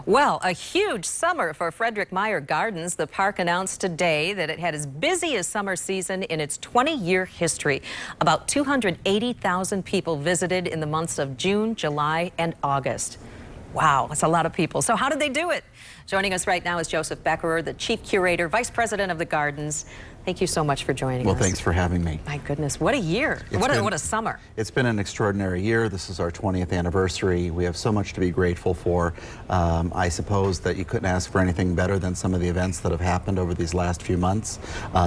Well, a huge summer for Fredrick Meijer Gardens. The park announced today that it had its busiest summer season in its 20-year history. About 280,000 people visited in the months of June, July, and August. Wow, that's a lot of people. So how did they do it? Joining us right now is Becherer, the Chief Curator, Vice President of the Gardens. Thank you so much for joining us. Well, thanks for having me. My goodness, what a year. What a summer. It's been an extraordinary year. This is our 20th anniversary. We have so much to be grateful for. I suppose that you couldn't ask for anything better than some of the events that have happened over these last few months.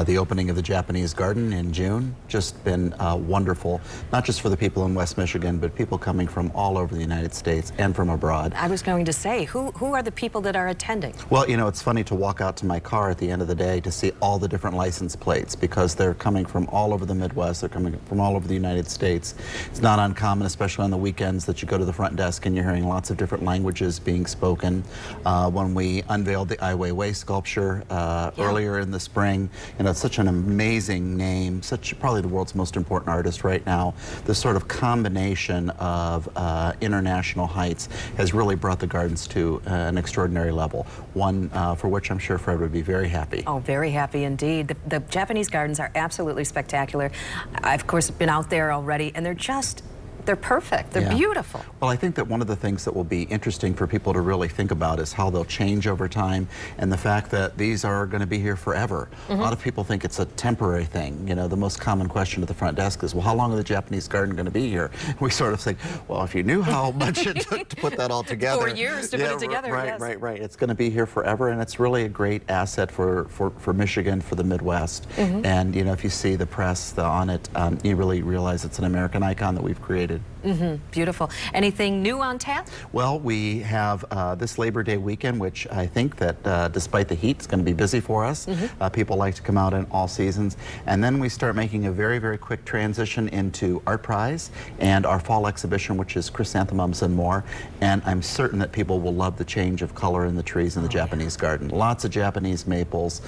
The opening of the Japanese garden in June, just been wonderful, not just for the people in West Michigan, but people coming from all over the United States and from abroad. I was going to say, who are the people that are attending? Well, you know, it's funny to walk out to my car at the end of the day to see all the different license plates, because they're coming from all over the Midwest, they're coming from all over the United States. It's not uncommon, especially on the weekends, that you go to the front desk and you're hearing lots of different languages being spoken. When we unveiled the Ai Weiwei sculpture earlier in the spring, you know, it's such an amazing name, probably the world's most important artist right now. This sort of combination of international heights has really brought the gardens to an extraordinary level, one for which I'm sure Fred would be very happy. Oh, very happy indeed. The Japanese gardens are absolutely spectacular. I've, of course, been out there already, and they're perfect. They're beautiful. Well, I think that one of the things that will be interesting for people to really think about is how they'll change over time, and the fact that these are going to be here forever. A lot of people think it's a temporary thing. You know, the most common question at the front desk is, well, how long is the Japanese garden going to be here? We sort of think, well, if you knew how much it took to put that all together. 4 years to put it together, right, yes. Right. It's going to be here forever, and it's really a great asset for Michigan, for the Midwest. And, you know, if you see the press on it, you really realize it's an American icon that we've created. Beautiful. Anything new on tap? Well, we have this Labor Day weekend, which I think that despite the heat, it's going to be busy for us. People like to come out in all seasons. And then we start making a very, very quick transition into Art Prize and our fall exhibition, which is chrysanthemums and more. And I'm certain that people will love the change of color in the trees in the Japanese garden. Lots of Japanese maples,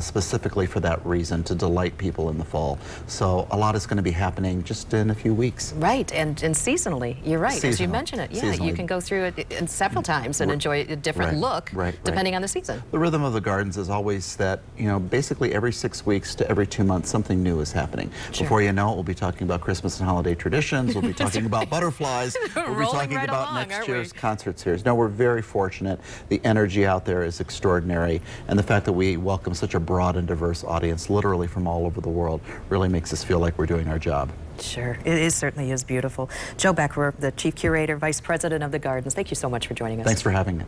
specifically for that reason, to delight people in the fall. So a lot is going to be happening just in a few weeks. Right, and seasonally, you're right, as you mentioned it. Yeah, you can go through it several times and enjoy a different look depending on the season. The rhythm of the gardens is always that, you know, basically every 6 weeks to every 2 months, something new is happening. Before you know it, we'll be talking about Christmas and holiday traditions, we'll be talking about butterflies, we'll be talking about next year's concert series. No, we're very fortunate. The energy out there is extraordinary, and the fact that we welcome such a broad and diverse audience, literally from all over the world, really makes us feel like we're doing our job. Sure, it certainly is beautiful. Joe Becherer, the Chief Curator, Vice President of the Gardens, thank you so much for joining us. Thanks for having me.